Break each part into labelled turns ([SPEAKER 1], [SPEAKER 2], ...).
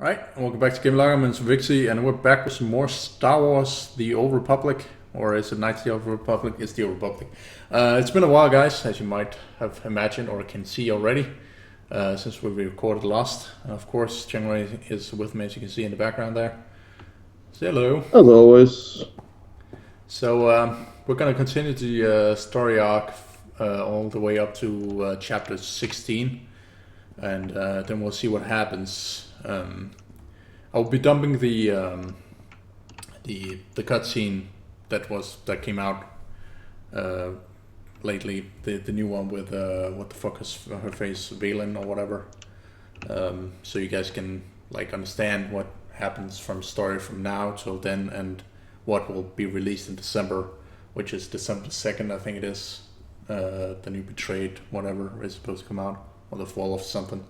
[SPEAKER 1] Alright, welcome back to Game Log. I'm Revixy, and we're back with some more Star Wars: The Old Republic, or is it Knights of the Old Republic? It's the Old Republic. It's been a while, guys, as you might have imagined or can see already, since we recorded last. And of course, January is with me, as you can see in the background there. Say hello.
[SPEAKER 2] As always.
[SPEAKER 1] So we're going to continue the story arc all the way up to chapter 16, and then we'll see what happens. I'll be dumping the cutscene that came out lately, the new one with what the fuck is her face, Valen or whatever, so you guys can understand what happens from story from now till then, and what will be released in December, which is December 2nd, I think it is. The new Betrayed, whatever, is supposed to come out, or the fall of something.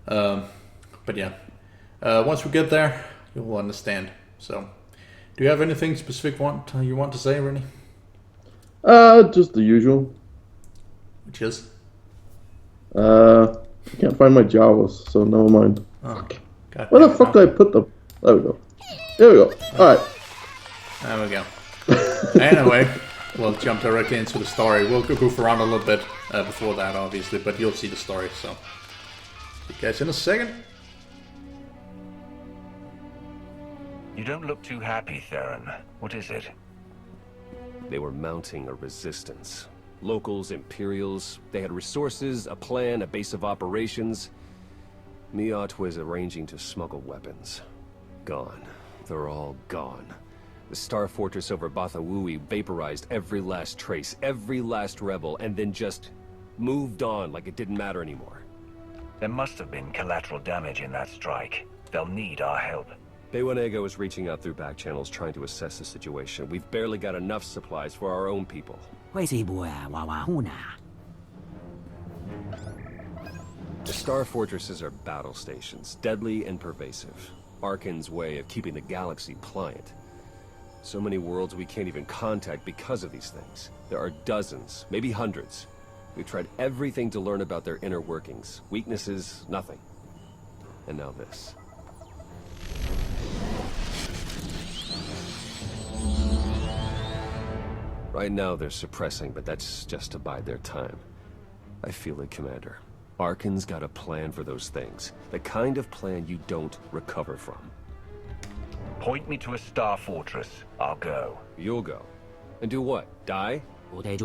[SPEAKER 1] But yeah, once we get there, you'll understand. So, do you have anything specific you want to say, Rennie?
[SPEAKER 2] Just the usual.
[SPEAKER 1] Which is?
[SPEAKER 2] I can't find my Jawas, so never mind.
[SPEAKER 1] Oh, God.
[SPEAKER 2] Where the fuck did I put them? There we go. There we go. Alright.
[SPEAKER 1] There we go. Anyway, we'll jump directly into the story. We'll goof around a little bit before that, obviously, but you'll see the story, so. See you guys in a second.
[SPEAKER 3] You don't look too happy, Theron. What is it?
[SPEAKER 4] They were mounting a resistance. Locals, Imperials, they had resources, a plan, a base of operations. Miot was arranging to smuggle weapons. Gone. They're all gone. The Star Fortress over Bathawui vaporized every last trace, every last rebel, and then just moved on like it didn't matter anymore.
[SPEAKER 3] There must have been collateral damage in that strike. They'll need our help.
[SPEAKER 4] Baywanego is reaching out through back channels trying to assess the situation. We've barely got enough supplies for our own people. The Star Fortresses are battle stations, deadly and pervasive. Arkan's way of keeping the galaxy pliant. So many worlds we can't even contact because of these things. There are dozens, maybe hundreds. We've tried everything to learn about their inner workings. Weaknesses, nothing. And now this. Right now they're suppressing, but that's just to bide their time. I feel it, Commander. Arkan's got a plan for those things. The kind of plan you don't recover from.
[SPEAKER 3] Point me to a Star Fortress. I'll go.
[SPEAKER 4] You'll go. And do what? Die? Without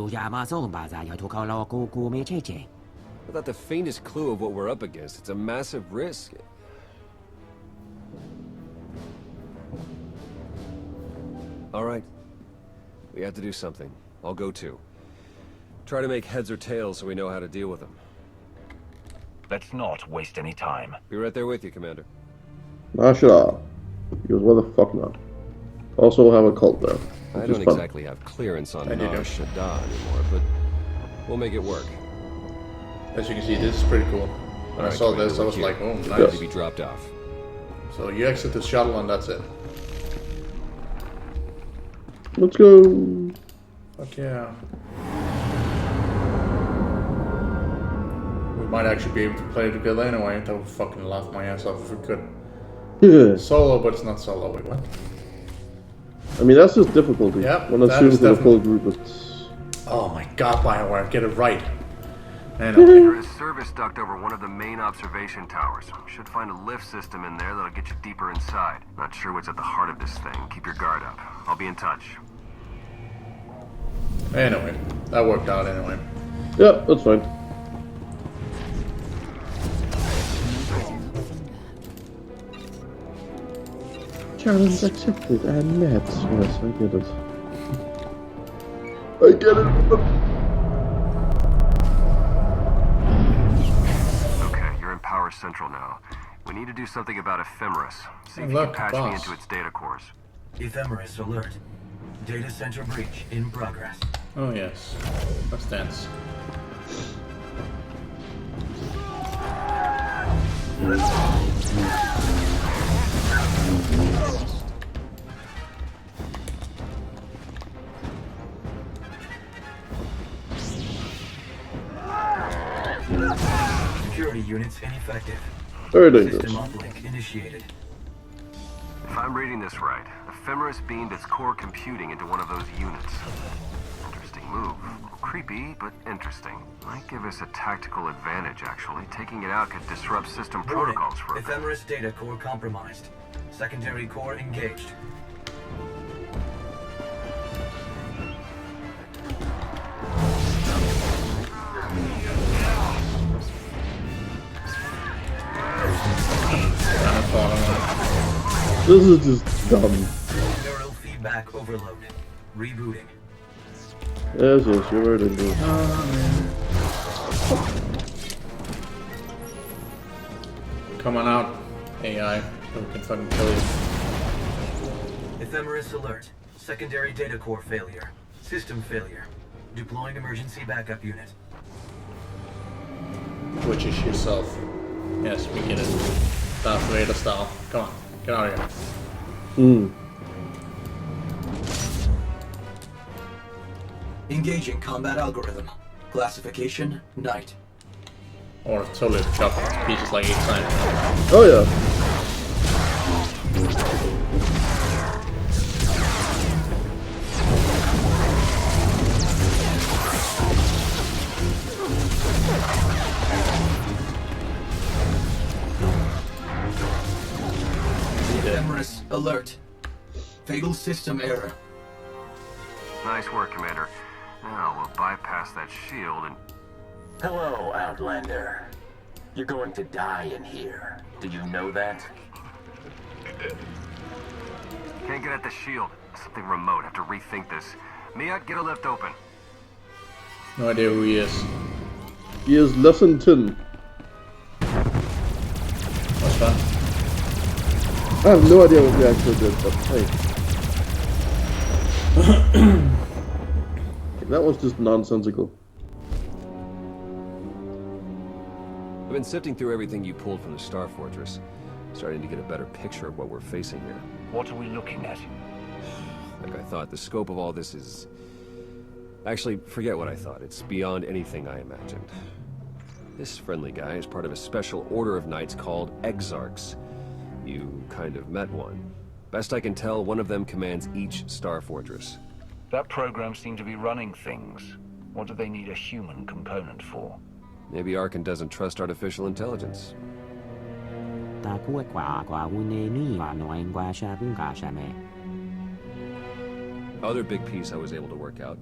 [SPEAKER 4] the faintest clue of what we're up against, it's a massive risk. All right. We have to do something. I'll go too. Try to make heads or tails so we know how to deal with them.
[SPEAKER 3] Let's not waste any time.
[SPEAKER 4] Be right there with you, Commander.
[SPEAKER 2] Mashallah. He goes, where the fuck not? Also have a cult there.
[SPEAKER 4] I don't exactly have clearance on Nar Shaddaa anymore, but we'll make it work.
[SPEAKER 1] As you can see, this is pretty cool. When I saw this, I was like, oh, nice.
[SPEAKER 4] To be dropped off.
[SPEAKER 1] So you exit the shuttle and that's it.
[SPEAKER 2] Let's go.
[SPEAKER 1] Fuck yeah. We might actually be able to play together anyway. That would fucking laugh my ass off if we could.
[SPEAKER 2] Yeah.
[SPEAKER 1] Solo, but it's not solo. Wait, what?
[SPEAKER 2] I mean, that's just difficulty.
[SPEAKER 1] Yep,
[SPEAKER 2] When assumes that a full group, it's...
[SPEAKER 1] Oh my god, BioWare, get it right.
[SPEAKER 4] There is service duct over one of the main observation towers. Should find a lift system in there that'll get you deeper inside. Not sure what's at the heart of this thing. Keep your guard up. I'll be in touch.
[SPEAKER 1] Anyway, that worked out anyway.
[SPEAKER 2] Yeah, that's fine. Challenge accepted and met. Yes, I get it. I get it.
[SPEAKER 4] Okay, you're in Power Central now. We need to do something about Ephemeris. See if you can patch me into its data cores.
[SPEAKER 5] Ephemeris alert. Data center breach in progress.
[SPEAKER 1] Oh yes, that's dance.
[SPEAKER 5] Security units ineffective.
[SPEAKER 2] Very dangerous.
[SPEAKER 5] System uplink initiated.
[SPEAKER 4] If I'm reading this right, Ephemeris beamed its core computing into one of those units. Interesting move. Creepy, but interesting. Might give us a tactical advantage, actually. Taking it out could disrupt system
[SPEAKER 5] Warning.
[SPEAKER 4] protocols for a bit.
[SPEAKER 5] Ephemeris data core compromised. Secondary core engaged.
[SPEAKER 2] This is just dumb.
[SPEAKER 5] Neural feedback overload. Rebooting.
[SPEAKER 2] Yes, yes, you're very dangerous.
[SPEAKER 1] Come on out, AI, so we can fucking kill you.
[SPEAKER 5] Ephemeris alert. Secondary data core failure. System failure. Deploying emergency backup unit.
[SPEAKER 1] Which is yourself. Yes, we get it. Darth Vader style. Come on, get out of here.
[SPEAKER 5] Engaging combat algorithm. Classification, night.
[SPEAKER 1] Or totally chop it to pieces like 8 times.
[SPEAKER 2] Oh yeah.
[SPEAKER 5] Ephemeris alert. Fatal system error.
[SPEAKER 4] Nice work, Commander. Now we'll bypass that shield and...
[SPEAKER 6] Hello, Outlander. You're going to die in here. Do you know that?
[SPEAKER 4] Can't get at the shield. Something remote. Have to rethink this. Mia, get a lift open.
[SPEAKER 1] No idea who he is.
[SPEAKER 2] He is lesson 10.
[SPEAKER 1] What's that?
[SPEAKER 2] I have no idea what we actually did, but hey. That was just nonsensical.
[SPEAKER 4] I've been sifting through everything you pulled from the Star Fortress, starting to get a better picture of what we're facing here.
[SPEAKER 3] What are we looking at?
[SPEAKER 4] Like I thought, the scope of all this is... Actually, forget what I thought. It's beyond anything I imagined. This friendly guy is part of a special order of knights called Exarchs. You kind of met one. Best I can tell, one of them commands each Star Fortress.
[SPEAKER 3] That program seemed to be running things. What do they need a human component for?
[SPEAKER 4] Maybe Arkan doesn't trust artificial intelligence. Other big piece I was able to work out.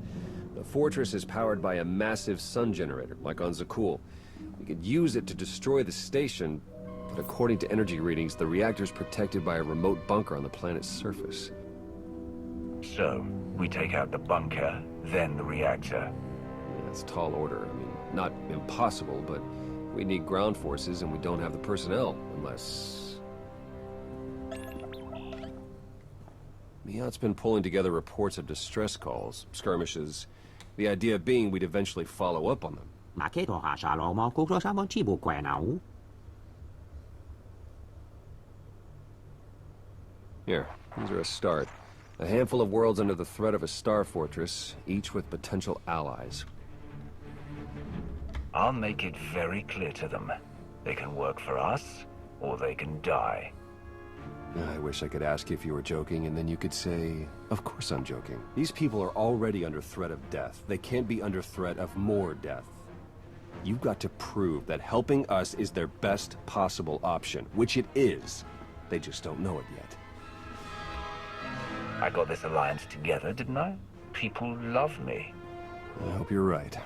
[SPEAKER 4] The fortress is powered by a massive sun generator, like on Zakul. We could use it to destroy the station, but according to energy readings, the reactor's protected by a remote bunker on the planet's surface.
[SPEAKER 3] So, we take out the bunker, then the reactor.
[SPEAKER 4] Yeah, it's tall order. I mean, not impossible, but we need ground forces and we don't have the personnel, unless... Miat's been pulling together reports of distress calls, skirmishes. The idea being we'd eventually follow up on them. Here, these are a start. A handful of worlds under the threat of a star fortress, each with potential allies.
[SPEAKER 3] I'll make it very clear to them. They can work for us, or they can die.
[SPEAKER 4] I wish I could ask you if you were joking, and then you could say, of course I'm joking. These people are already under threat of death. They can't be under threat of more death. You've got to prove that helping us is their best possible option, which it is. They just don't know it yet.
[SPEAKER 3] I got this alliance together, didn't I? People love me.
[SPEAKER 4] I hope you're right.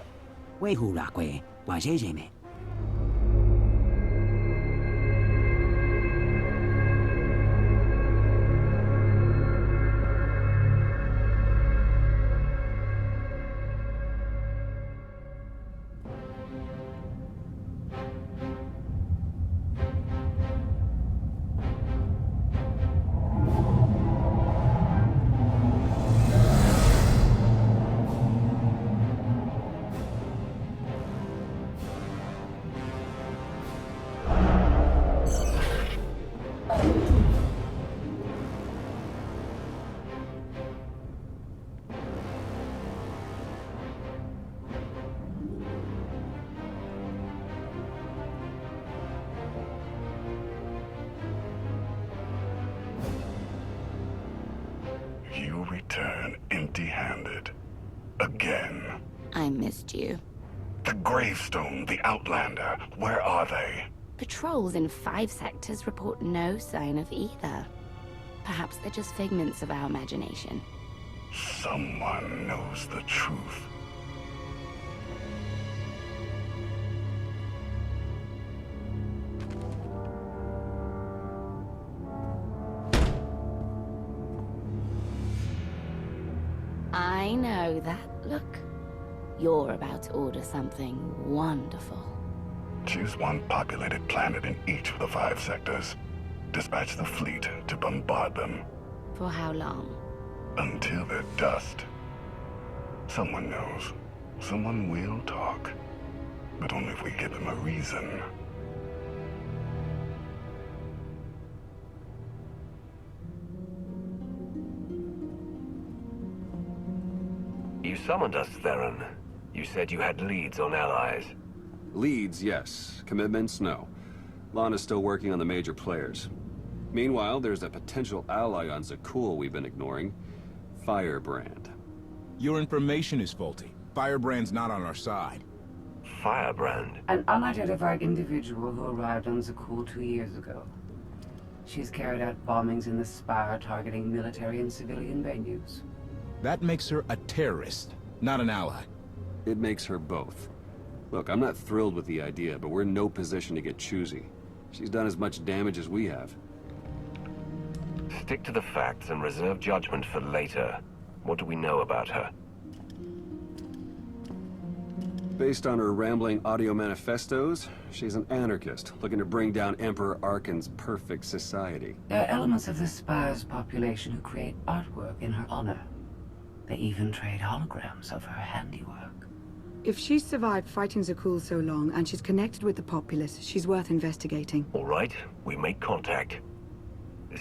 [SPEAKER 7] again.
[SPEAKER 8] I missed you.
[SPEAKER 7] The Gravestone, the Outlander, where are they?
[SPEAKER 8] Patrols in 5 sectors report no sign of either. Perhaps they're just figments of our imagination.
[SPEAKER 7] Someone knows the truth.
[SPEAKER 8] I know that look. You're about to order something wonderful.
[SPEAKER 7] Choose one populated planet in each of the 5 sectors. Dispatch the fleet to bombard them.
[SPEAKER 8] For how long?
[SPEAKER 7] Until they're dust. Someone knows. Someone will talk. But only if we give them a reason.
[SPEAKER 3] You summoned us, Theron. You said you had leads on allies.
[SPEAKER 4] Leads, yes. Commitments, no. Lana's still working on the major players. Meanwhile, there's a potential ally on Zakul we've been ignoring. Firebrand.
[SPEAKER 9] Your information is faulty. Firebrand's not on our side.
[SPEAKER 3] Firebrand?
[SPEAKER 10] An unidentified individual who arrived on Zakul 2 years ago. She's carried out bombings in the Spire targeting military and civilian venues.
[SPEAKER 9] That makes her a terrorist, not an ally.
[SPEAKER 4] It makes her both. Look, I'm not thrilled with the idea, but we're in no position to get choosy. She's done as much damage as we have.
[SPEAKER 3] Stick to the facts and reserve judgment for later. What do we know about her?
[SPEAKER 4] Based on her rambling audio manifestos, she's an anarchist, looking to bring down Emperor Arkan's perfect society.
[SPEAKER 10] There are elements of the Spire's population who create artwork in her honor. They even trade holograms of her handiwork.
[SPEAKER 11] If she's survived fighting Zakul so long, and she's connected with the populace, she's worth investigating.
[SPEAKER 3] All right, we make contact.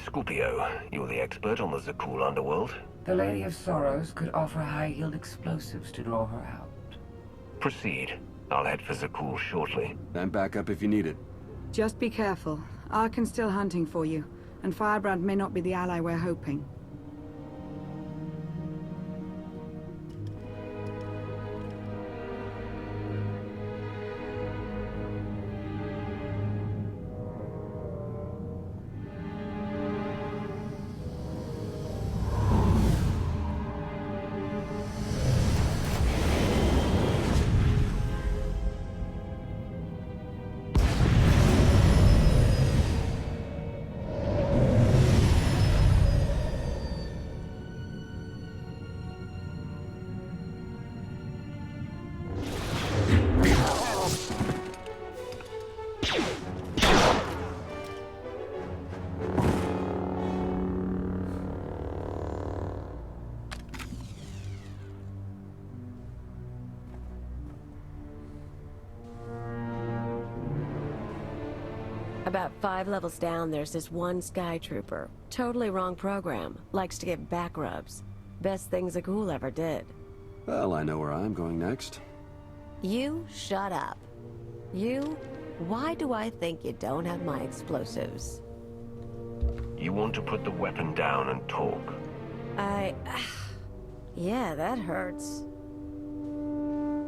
[SPEAKER 3] Scorpio, you're the expert on the Zakul underworld.
[SPEAKER 10] The Lady of Sorrows could offer high-yield explosives to draw her out.
[SPEAKER 3] Proceed. I'll head for Zakul shortly.
[SPEAKER 4] And back up if you need it.
[SPEAKER 11] Just be careful. Arkan's still hunting for you, and Firebrand may not be the ally we're hoping.
[SPEAKER 12] About 5 levels down, there's this one Sky Trooper. Totally wrong program. Likes to give back rubs. Best thing Zakul ever did.
[SPEAKER 4] Well, I know where I'm going next.
[SPEAKER 12] You shut up. You? Why do I think you don't have my explosives?
[SPEAKER 3] You want to put the weapon down and talk.
[SPEAKER 12] Yeah, that hurts.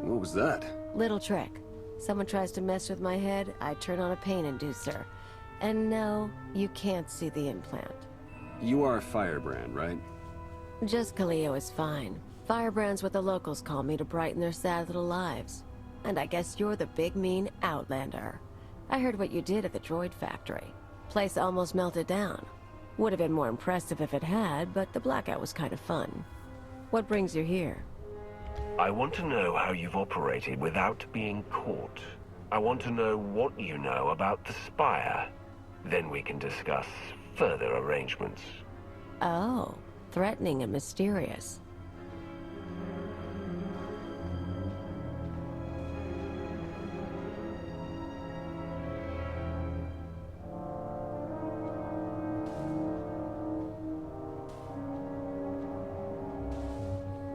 [SPEAKER 4] What was that?
[SPEAKER 12] Little trick. Someone tries to mess with my head, I turn on a pain inducer. And no, you can't see the implant.
[SPEAKER 4] You are Firebrand, right?
[SPEAKER 12] Just Kaleo is fine. Firebrand's what the locals call me to brighten their sad little lives. And I guess you're the big mean Outlander. I heard what you did at the droid factory. Place almost melted down. Would have been more impressive if it had, but the blackout was kind of fun. What brings you here?
[SPEAKER 3] I want to know how you've operated without being caught. I want to know what you know about the Spire. Then we can discuss further arrangements.
[SPEAKER 12] Oh, threatening and mysterious.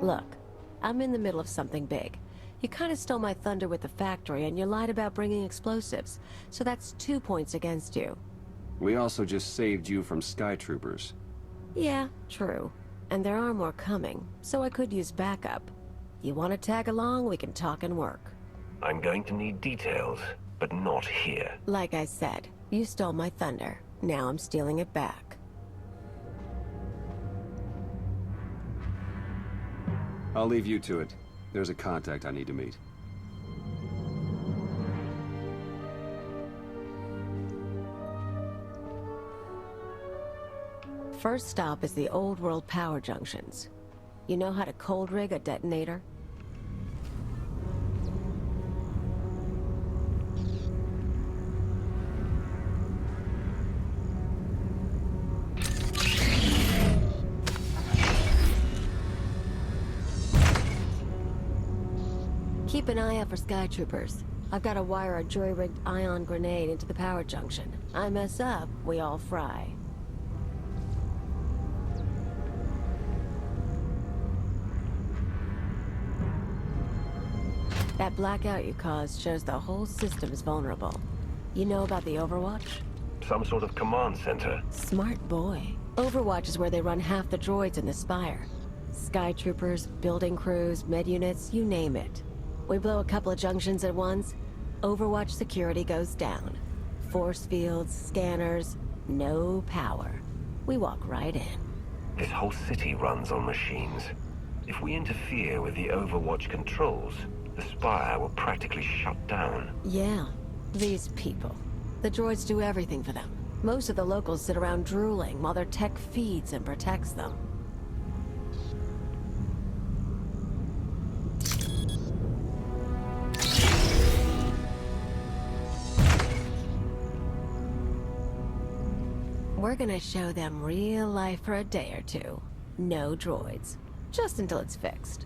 [SPEAKER 12] Look, I'm in the middle of something big. You kind of stole my thunder with the factory, and you lied about bringing explosives. So that's 2 points against you.
[SPEAKER 4] We also just saved you from Sky Troopers.
[SPEAKER 12] Yeah, true. And there are more coming, so I could use backup. You want to tag along, we can talk and work.
[SPEAKER 3] I'm going to need details, but not here.
[SPEAKER 12] Like I said, you stole my thunder. Now I'm stealing it back.
[SPEAKER 13] I'll leave you to it. There's a contact I need to meet.
[SPEAKER 12] First stop is the old world power junctions. You know how to cold rig a detonator? Keep an eye out for sky troopers. I've got to wire a jury-rigged ion grenade into the power junction. I mess up, we all fry. That blackout you caused shows the whole system's vulnerable. You know about the Overwatch?
[SPEAKER 3] Some sort of command center.
[SPEAKER 12] Smart boy. Overwatch is where they run half the droids in the Spire. Sky troopers, building crews, med units, you name it. We blow a couple of junctions at once, Overwatch security goes down. Force fields, scanners, no power. We walk right in.
[SPEAKER 3] This whole city runs on machines. If we interfere with the Overwatch controls, the Spire will practically shut down.
[SPEAKER 12] Yeah, these people. The droids do everything for them. Most of the locals sit around drooling while their tech feeds and protects them. We're gonna show them real life for a day or two. No droids. Just until it's fixed.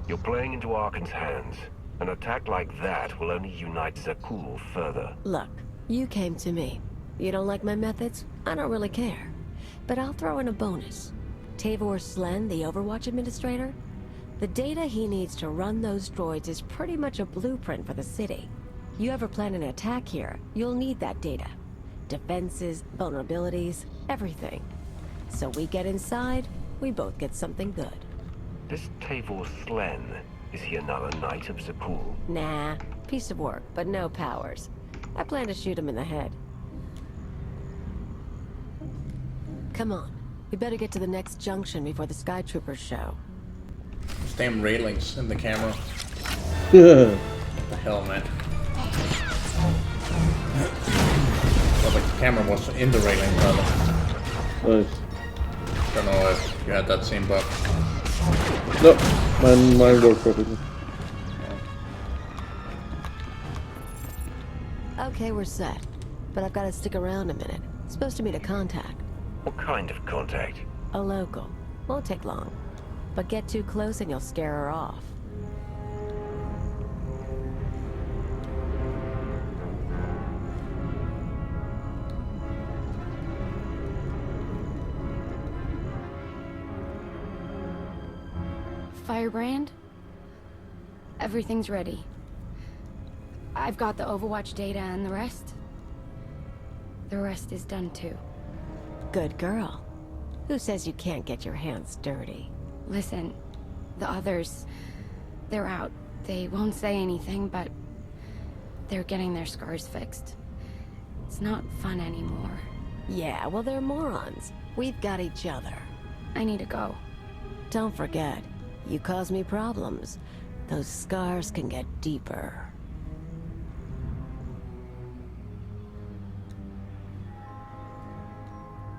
[SPEAKER 3] You're playing into Arkan's hands. An attack like that will only unite Zakul further.
[SPEAKER 12] Look, you came to me. You don't like my methods? I don't really care. But I'll throw in a bonus. Tavor Slen, the Overwatch administrator? The data he needs to run those droids is pretty much a blueprint for the city. You ever plan an attack here, you'll need that data. Defenses, vulnerabilities, everything. So we get inside, we both get something good.
[SPEAKER 3] This Tavor Slen, is he another Knight of Zakul?
[SPEAKER 12] Nah, piece of work, but no powers. I plan to shoot him in the head. Come on, we better get to the next junction before the Sky Troopers show.
[SPEAKER 1] Those damn railings in the camera.
[SPEAKER 2] Yeah.
[SPEAKER 1] What the hell, man? Well, the camera was in the railing, rather.
[SPEAKER 2] Nice.
[SPEAKER 1] Don't know if you had that same bug.
[SPEAKER 2] No, mine worked perfectly.
[SPEAKER 12] Okay, we're set. But I've got to stick around a minute. Supposed to meet a contact.
[SPEAKER 3] What kind of contact?
[SPEAKER 12] A local. Won't take long. But get too close and you'll scare her off.
[SPEAKER 8] Firebrand? Everything's ready. I've got the Overwatch data and the rest. The rest is done too.
[SPEAKER 12] Good girl. Who says you can't get your hands dirty?
[SPEAKER 8] Listen, the others, they're out. They won't say anything, but they're getting their scars fixed. It's not fun anymore.
[SPEAKER 12] Yeah, well, they're morons. We've got each other.
[SPEAKER 8] I need to go.
[SPEAKER 12] Don't forget, you cause me problems. Those scars can get deeper.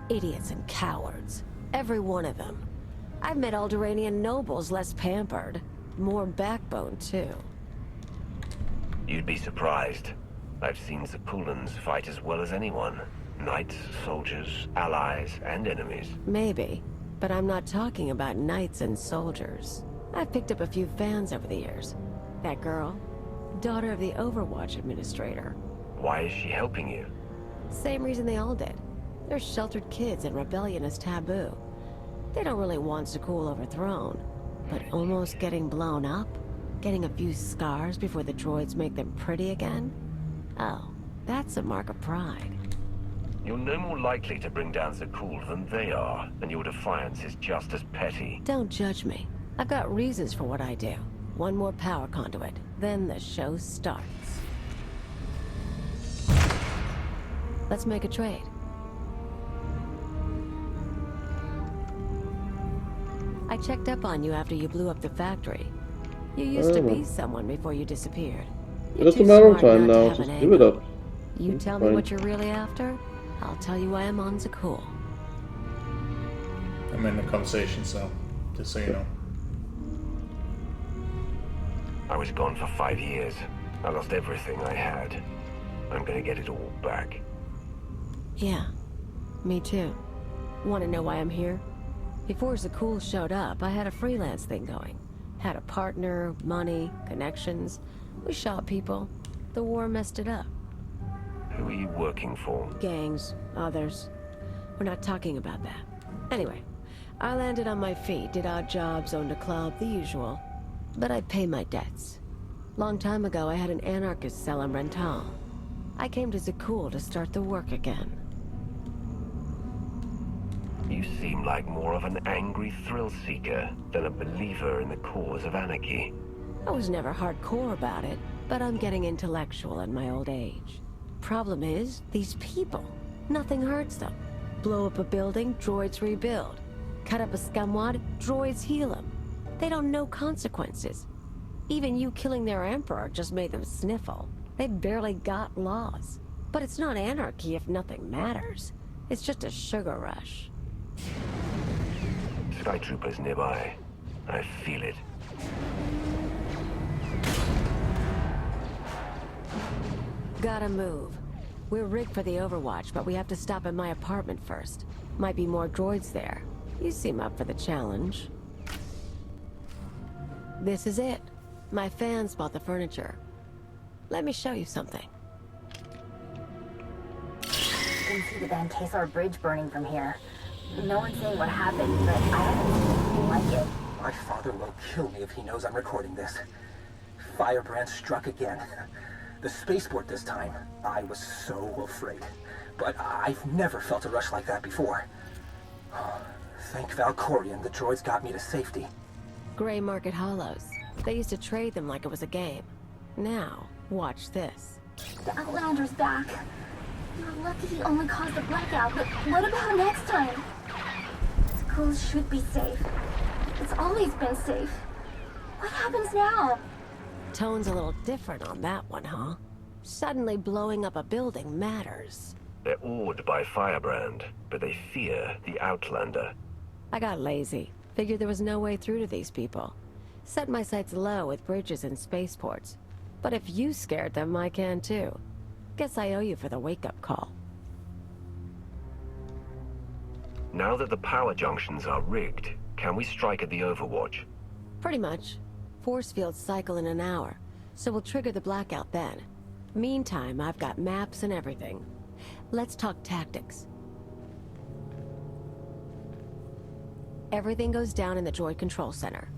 [SPEAKER 12] Idiots and cowards. Every one of them. I've met Alderaanian nobles less pampered. More backbone, too.
[SPEAKER 3] You'd be surprised. I've seen Zakulans fight as well as anyone. Knights, soldiers, allies, and enemies.
[SPEAKER 12] Maybe. But I'm not talking about knights and soldiers. I've picked up a few fans over the years. That girl, daughter of the Overwatch administrator.
[SPEAKER 3] Why is she helping you?
[SPEAKER 12] Same reason they all did. They're sheltered kids and rebellion is taboo. They don't really want Zakul overthrown, but almost getting blown up? Getting a few scars before the droids make them pretty again? Oh, that's a mark of pride.
[SPEAKER 3] You're no more likely to bring down Zakul than they are, and your defiance is just as petty.
[SPEAKER 12] Don't judge me. I've got reasons for what I do. One more power conduit, then the show starts. Let's make a trade. I checked up on you after you blew up the factory. You used to be someone before you disappeared.
[SPEAKER 2] Just a matter of time now, just give it up.
[SPEAKER 12] You tell me what you're really after, I'll tell you why I'm on Zakul.
[SPEAKER 1] I'm in the conversation, so just so you know.
[SPEAKER 3] I was gone for 5 years. I lost everything I had. I'm gonna get it all back.
[SPEAKER 12] Yeah, me too. Want to know why I'm here? Before Zakul showed up, I had a freelance thing going. Had a partner, money, connections. We shot people. The war messed it up.
[SPEAKER 3] Who are you working for?
[SPEAKER 12] Gangs, others. We're not talking about that. Anyway, I landed on my feet, did odd jobs, owned a club, the usual. But I pay my debts. Long time ago, I had an anarchist cell in Rental. I came to Zakul to start the work again.
[SPEAKER 3] You seem like more of an angry thrill-seeker than a believer in the cause of anarchy.
[SPEAKER 12] I was never hardcore about it, but I'm getting intellectual in my old age. Problem is, these people. Nothing hurts them. Blow up a building, droids rebuild. Cut up a scumwad, droids heal them. They don't know consequences. Even you killing their emperor just made them sniffle. They barely got laws. But it's not anarchy if nothing matters. It's just a sugar rush.
[SPEAKER 3] Sky troopers nearby. I feel it.
[SPEAKER 12] Gotta move. We're rigged for the Overwatch, but we have to stop at my apartment first. Might be more droids there. You seem up for the challenge. This is it. My fans bought the furniture. Let me show you something.
[SPEAKER 14] You can see the Van Kesar Bridge burning from here. No one's saying what happened, but I haven't seen anything like it.
[SPEAKER 15] My father will kill me if he knows I'm recording this. Firebrand struck again. The spaceport this time. I was so afraid. But I've never felt a rush like that before. Thank Valkorion, the droids got me to safety.
[SPEAKER 12] Gray Market Hollows. They used to trade them like it was a game. Now, watch this.
[SPEAKER 14] The Outlander's back. You're lucky he only caused a blackout, but what about next time? Schools should be safe. It's always been safe. What happens now?
[SPEAKER 12] Tone's a little different on that one, huh? Suddenly blowing up a building matters.
[SPEAKER 3] They're awed by Firebrand, but they fear the Outlander.
[SPEAKER 12] I got lazy. Figured there was no way through to these people. Set my sights low with bridges and spaceports. But if you scared them, I can too. Guess I owe you for the wake-up call.
[SPEAKER 3] Now that the power junctions are rigged, can we strike at the Overwatch?
[SPEAKER 12] Pretty much. Force fields cycle in an hour, so we'll trigger the blackout then. Meantime, I've got maps and everything. Let's talk tactics. Everything goes down in the droid control center.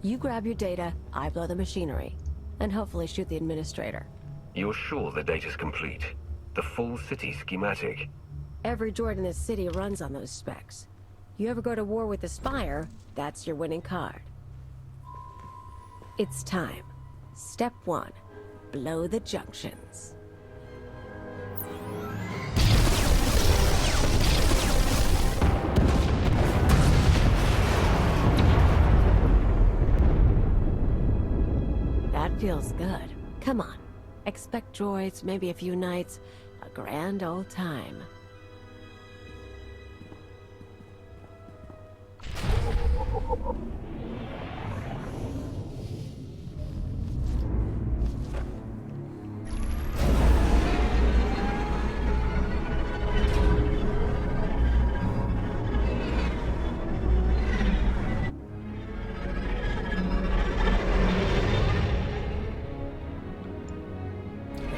[SPEAKER 12] You grab your data, I blow the machinery, and hopefully shoot the administrator.
[SPEAKER 3] You're sure the data's complete? The full city schematic?
[SPEAKER 12] Every droid in this city runs on those specs. You ever go to war with the Spire, that's your winning card. It's time. Step 1. Blow the junctions. That feels good. Come on. Expect droids, maybe a few nights. A grand old time.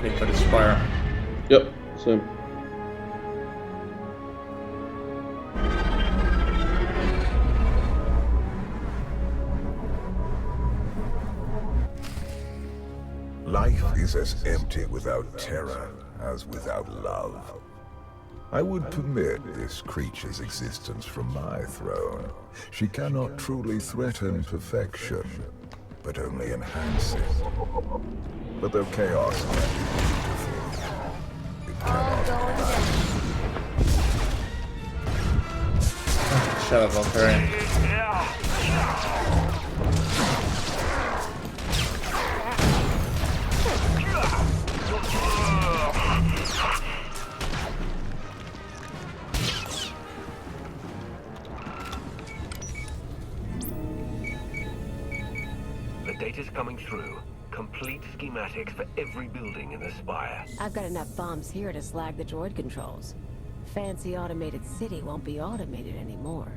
[SPEAKER 1] Heading for the Spire.
[SPEAKER 2] Yep, same.
[SPEAKER 16] Life is as empty without terror as without love. I would permit this creature's existence from my throne. She cannot truly threaten perfection, but only enhance it. But though chaos can be beautiful, it cannot
[SPEAKER 1] Shut up, Valkyrie.
[SPEAKER 3] The data's coming through. Complete schematics for every building in the Spire.
[SPEAKER 12] I've got enough bombs here to slag the droid controls. Fancy automated city won't be automated anymore.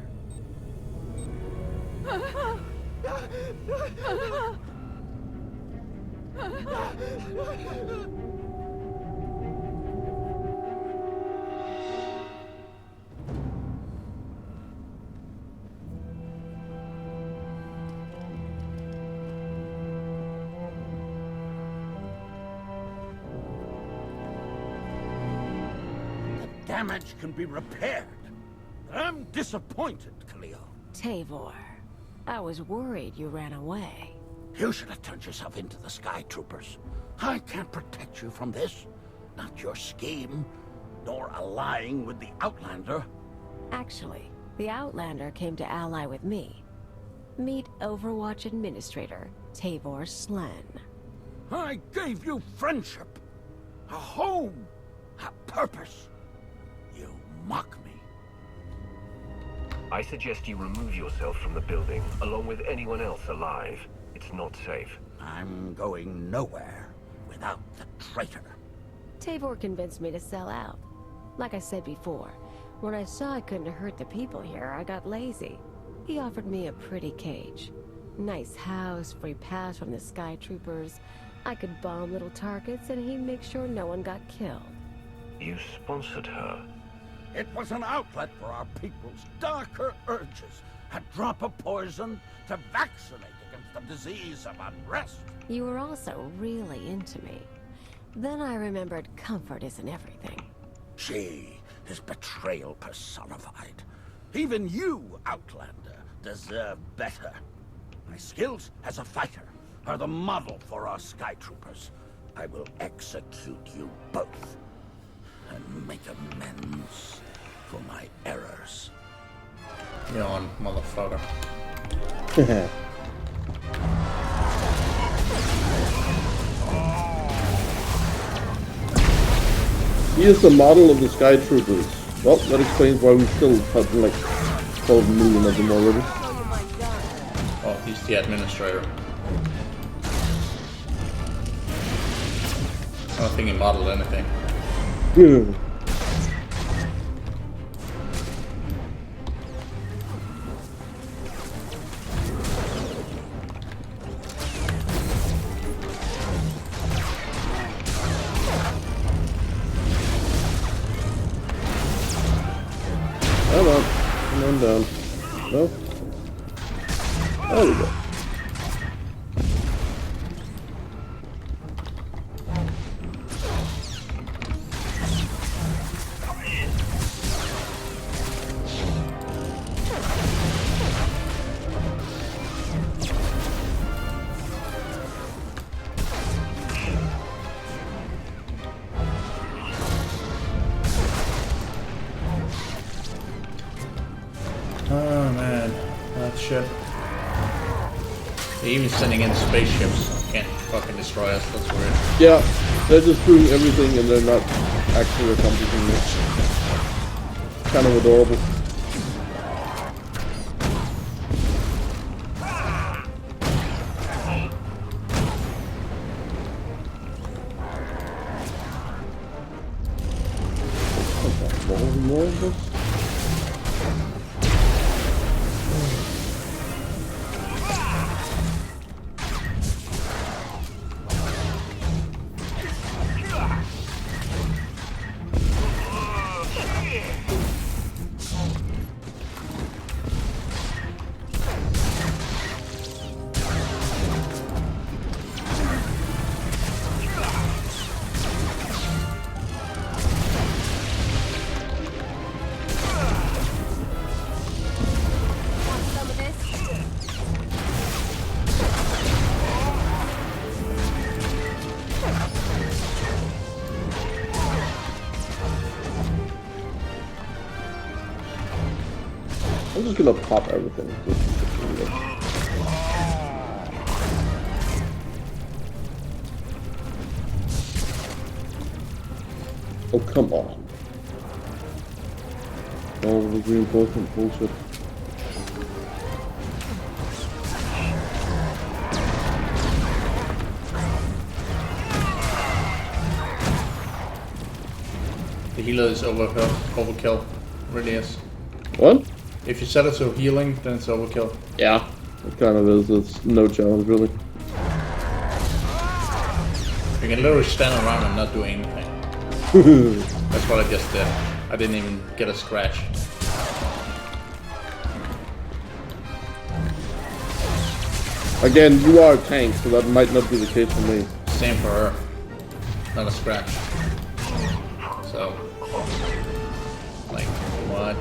[SPEAKER 17] Damage can be repaired. I'm disappointed, Cleo.
[SPEAKER 12] Tavor, I was worried you ran away.
[SPEAKER 17] You should have turned yourself into the Sky Troopers. I can't protect you from this. Not your scheme, nor allying with the Outlander.
[SPEAKER 12] Actually, the Outlander came to ally with me. Meet Overwatch Administrator, Tavor Slen.
[SPEAKER 17] I gave you friendship, a home, a purpose. You mock me.
[SPEAKER 3] I suggest you remove yourself from the building, along with anyone else alive. It's not safe.
[SPEAKER 17] I'm going nowhere without the traitor.
[SPEAKER 12] Tavor convinced me to sell out. Like I said before, when I saw I couldn't hurt the people here, I got lazy. He offered me a pretty cage. Nice house, free pass from the Sky Troopers. I could bomb little targets and he'd make sure no one got killed.
[SPEAKER 3] You sponsored her.
[SPEAKER 17] It was an outlet for our people's darker urges. A drop of poison to vaccinate against the disease of unrest.
[SPEAKER 12] You were also really into me. Then I remembered comfort isn't everything.
[SPEAKER 17] She is betrayal personified. Even you, Outlander, deserve better. My skills as a fighter are the model for our Sky Troopers. I will execute you both and make amends for my errors.
[SPEAKER 1] Yawn, motherfucker.
[SPEAKER 2] He is the model of the Sky Troopers. Well, that explains why we still have like 12 million of them already.
[SPEAKER 1] Oh, he's the administrator. I don't think he modeled anything.
[SPEAKER 2] Yeah. Come on. Come on down. No? There we go.
[SPEAKER 1] Oh man, that ship. They're even sending in spaceships. Can't fucking destroy us, that's weird.
[SPEAKER 2] Yeah, they're just doing everything and they're not actually accomplishing it. Kind of adorable. More of this? I'm just gonna pop everything. Oh, come on. All the reinforcement bullshit.
[SPEAKER 1] The healer is overkill. Really is.
[SPEAKER 2] What?
[SPEAKER 1] If you set it to healing, then it's overkill.
[SPEAKER 2] Yeah, it kind of is. It's no challenge, really.
[SPEAKER 1] You can literally stand around and not do anything. That's what I just did. I didn't even get a scratch.
[SPEAKER 2] Again, you are a tank, so that might not be the case for me.
[SPEAKER 1] Same for her. Not a scratch. So, like, what?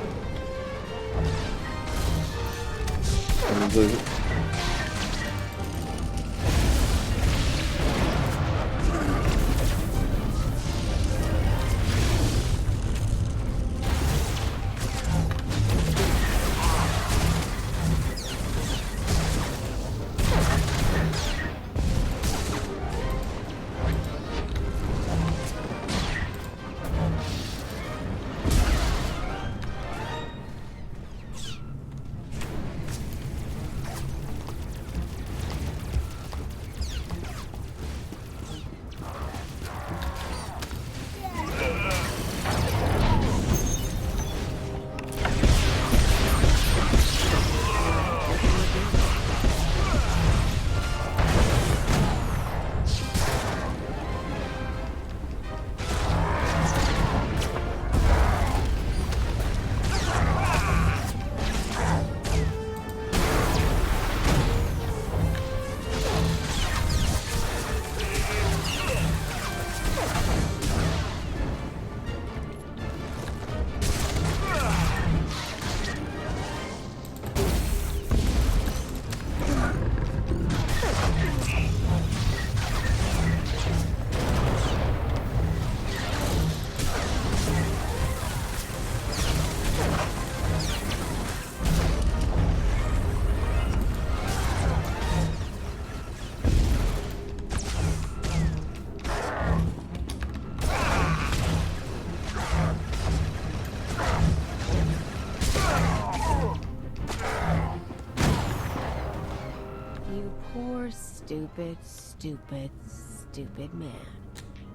[SPEAKER 12] Stupid man.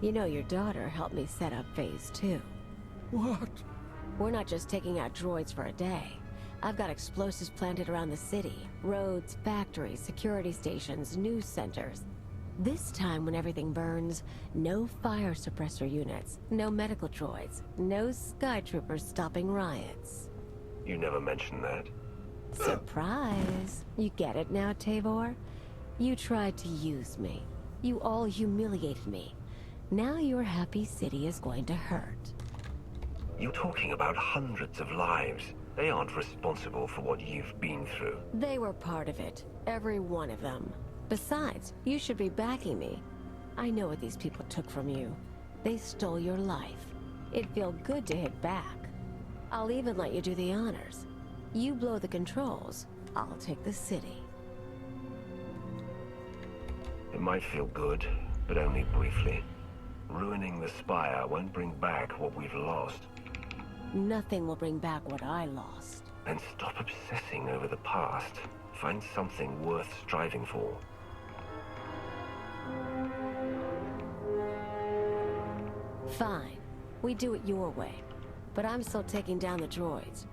[SPEAKER 12] You know your daughter helped me set up Phase 2.
[SPEAKER 17] What?
[SPEAKER 12] We're not just taking out droids for a day. I've got explosives planted around the city. Roads, factories, security stations, news centers. This time when everything burns, no fire suppressor units, no medical droids, no sky troopers stopping riots.
[SPEAKER 3] You never mentioned that.
[SPEAKER 12] Surprise! You get it now, Tavor? You tried to use me. You all humiliated me. Now your happy city is going to hurt.
[SPEAKER 3] You're talking about hundreds of lives. They aren't responsible for what you've been through.
[SPEAKER 12] They were part of it. Every one of them. Besides, you should be backing me. I know what these people took from you. They stole your life. It'd feel good to hit back. I'll even let you do the honors. You blow the controls, I'll take the city.
[SPEAKER 3] It might feel good, but only briefly. Ruining the Spire won't bring back what we've lost.
[SPEAKER 12] Nothing will bring back what I lost.
[SPEAKER 3] And stop obsessing over the past. Find something worth striving for.
[SPEAKER 12] Fine. We do it your way. But I'm still taking down the droids.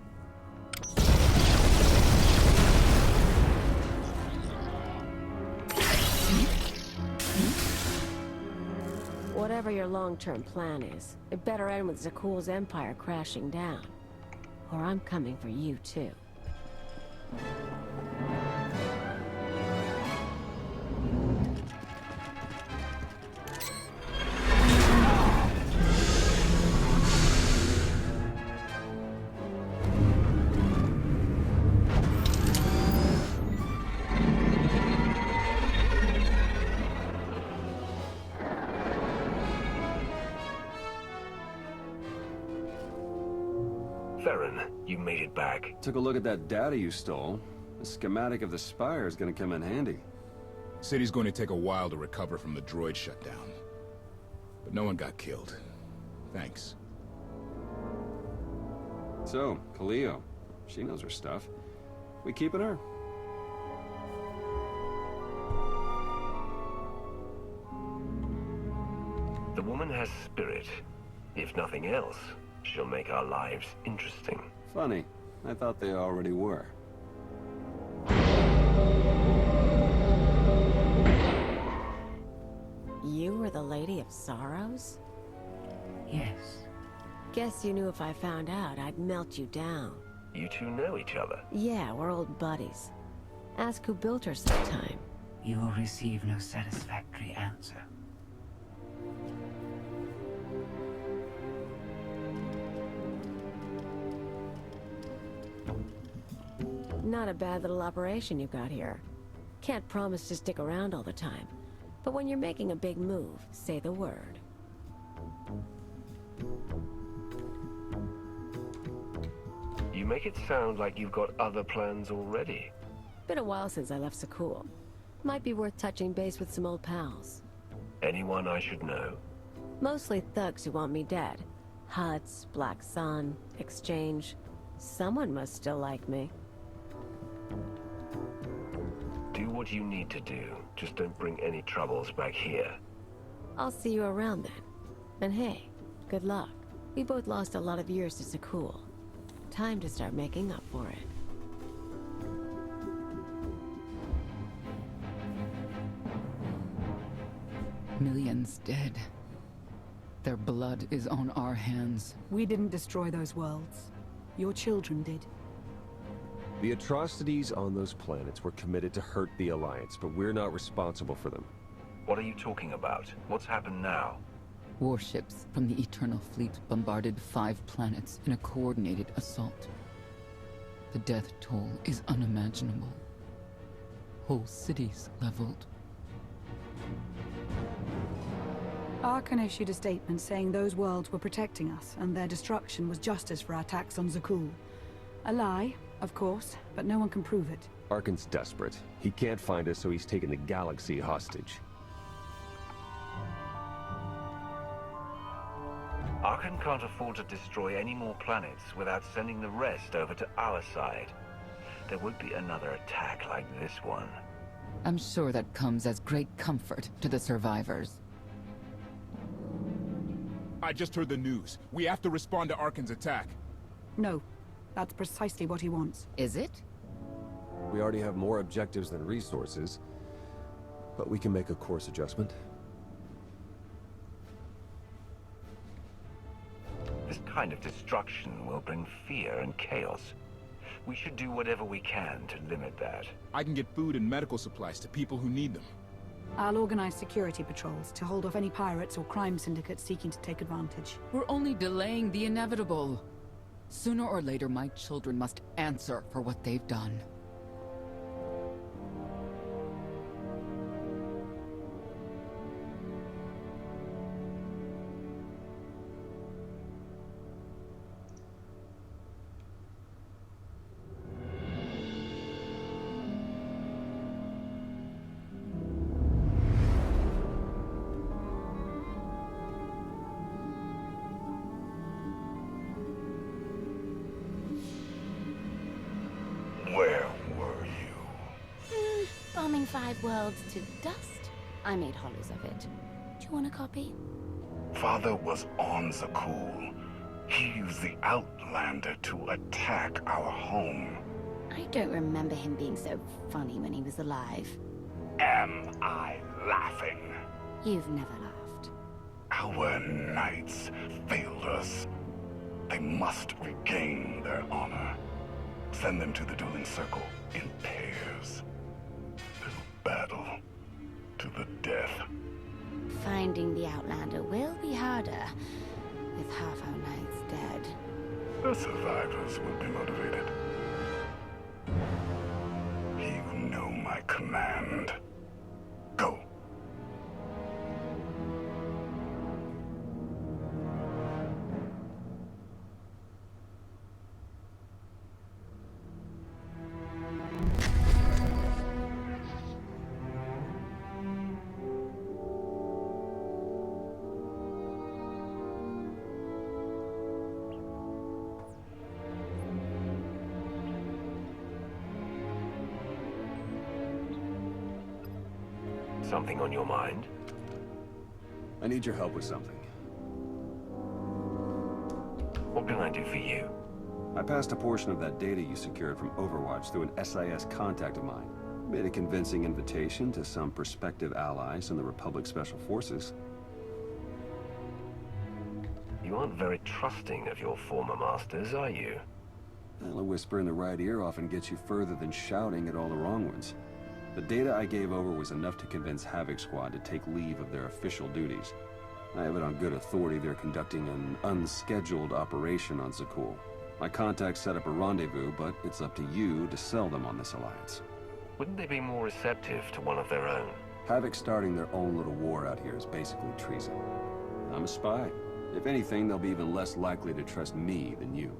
[SPEAKER 12] Whatever your long-term plan is, it better end with Zakuul's empire crashing down. Or I'm coming for you, too.
[SPEAKER 3] Theron, you made it back.
[SPEAKER 13] Took a look at that data you stole. The schematic of the Spire is gonna come in handy.
[SPEAKER 9] City's going to take a while to recover from the droid shutdown. But no one got killed. Thanks.
[SPEAKER 13] So, Kaleo. She knows her stuff. We keeping her?
[SPEAKER 3] The woman has spirit. If nothing else, she'll make our lives interesting.
[SPEAKER 13] Funny. I thought they already were.
[SPEAKER 12] You were the Lady of Sorrows?
[SPEAKER 10] Yes.
[SPEAKER 12] Guess you knew if I found out, I'd melt you down.
[SPEAKER 3] You two know each other?
[SPEAKER 12] Yeah, we're old buddies. Ask who built her sometime.
[SPEAKER 10] You will receive no satisfactory answer.
[SPEAKER 12] Not a bad little operation you got here. Can't promise to stick around all the time. But when you're making a big move, say the word.
[SPEAKER 3] You make it sound like you've got other plans already.
[SPEAKER 12] Been a while since I left Sakul. Might be worth touching base with some old pals.
[SPEAKER 3] Anyone I should know?
[SPEAKER 12] Mostly thugs who want me dead. Huts, Black Sun, Exchange. Someone must still like me.
[SPEAKER 3] Do what you need to do. Just don't bring any troubles back here.
[SPEAKER 12] I'll see you around then. And hey, good luck. We both lost a lot of years to Sakul. Time to start making up for it.
[SPEAKER 18] Millions dead. Their blood is on our hands.
[SPEAKER 11] We didn't destroy those worlds. Your children did.
[SPEAKER 4] The atrocities on those planets were committed to hurt the Alliance, but we're not responsible for them.
[SPEAKER 3] What are you talking about? What's happened now?
[SPEAKER 18] Warships from the Eternal Fleet bombarded 5 planets in a coordinated assault. The death toll is unimaginable. Whole cities leveled.
[SPEAKER 11] Arkan issued a statement saying those worlds were protecting us, and their destruction was justice for our attacks on Zakul. A lie, of course, but no one can prove it.
[SPEAKER 4] Arkan's desperate. He can't find us, so he's taken the galaxy hostage.
[SPEAKER 3] Arkan can't afford to destroy any more planets without sending the rest over to our side. There would be another attack like this one.
[SPEAKER 18] I'm sure that comes as great comfort to the survivors.
[SPEAKER 9] I just heard the news. We have to respond to Arkan's attack.
[SPEAKER 11] No, that's precisely what he wants.
[SPEAKER 18] Is it?
[SPEAKER 4] We already have more objectives than resources, but we can make a course adjustment.
[SPEAKER 3] This kind of destruction will bring fear and chaos. We should do whatever we can to limit that.
[SPEAKER 9] I can get food and medical supplies to people who need them.
[SPEAKER 11] I'll organize security patrols to hold off any pirates or crime syndicates seeking to take advantage.
[SPEAKER 18] We're only delaying the inevitable. Sooner or later, my children must answer for what they've done.
[SPEAKER 7] Where were you?
[SPEAKER 8] Bombing 5 worlds to dust. I made hollows of it. Do you want a copy?
[SPEAKER 7] Father was on Zakul. He used the Outlander to attack our home.
[SPEAKER 8] I don't remember him being so funny when he was alive.
[SPEAKER 7] Am I laughing?
[SPEAKER 8] You've never laughed.
[SPEAKER 7] Our knights failed us. They must regain their honor. Send them to the dueling circle in pairs. They'll battle to the death.
[SPEAKER 8] Finding the Outlander will be harder, with half our knights dead.
[SPEAKER 7] The survivors will be motivated. You know my command. Go.
[SPEAKER 3] Something on your mind?
[SPEAKER 4] I need your help with something.
[SPEAKER 3] What can I do for you?
[SPEAKER 4] I passed a portion of that data you secured from Overwatch through an SIS contact of mine. Made a convincing invitation to some prospective allies in the Republic Special Forces.
[SPEAKER 3] You aren't very trusting of your former masters, are you?
[SPEAKER 4] Well, a whisper in the right ear often gets you further than shouting at all the wrong ones. The data I gave over was enough to convince Havoc Squad to take leave of their official duties. I have it on good authority they're conducting an unscheduled operation on Zakul. My contacts set up a rendezvous, but it's up to you to sell them on this alliance.
[SPEAKER 3] Wouldn't they be more receptive to one of their own?
[SPEAKER 4] Havoc starting their own little war out here is basically treason. I'm a spy. If anything, they'll be even less likely to trust me than you.